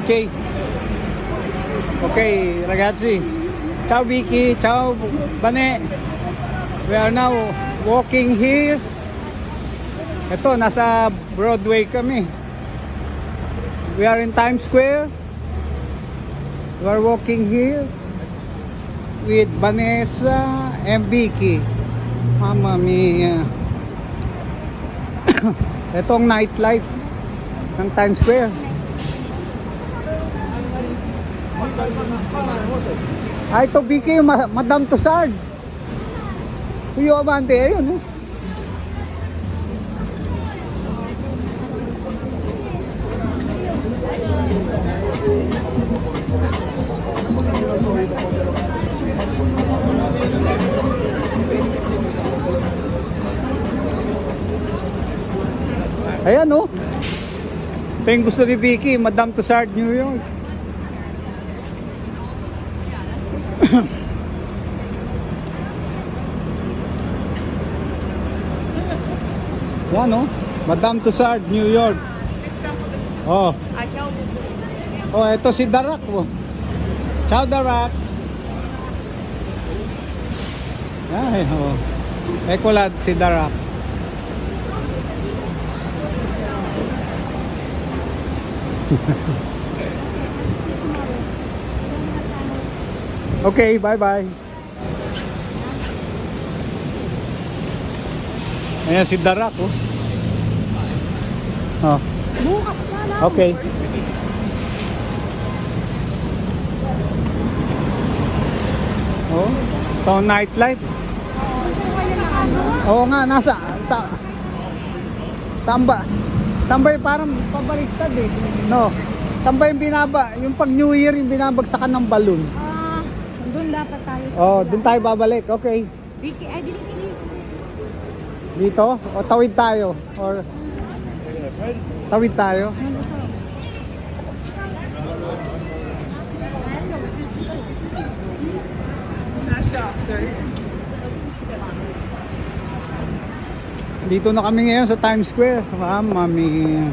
Ok. Ok, ragazzi. Ciao Vicky, ciao Bane. We are now walking here. Ito, nasa Broadway kami. We are in Times Square. We are walking here with Vanessa and Vicky. Mamma mia. Ito ang nightlife ng Times Square. Ay, ito Vicky, yung Madame Tussauds. Kuya Abante, ayun. Ayan, oh. Ito yung gusto ni Vicky, Madame Tussauds, New York. Yan, oh. Madame Tussauds, New York. Oh. Oh, ito si Darak, oh. Ciao, Darak. Ay, oh. Ecolad si Darak. Okay, bye-bye. Ayan si Darak, oh. Oh. Okay. Oh, ito ang nightlife. Oo nga, saan ba yung parang pabaliktad eh. No. Saan ba yung yung pag New Year yung binabagsakan ng balloon? Doon dapat tayo. Oh, doon tayo babalik. Okay. Vicky, ay dito. Dito? O tawid tayo? Or tawid tayo? Dito na kami ngayon sa Times Square. Mamma mia.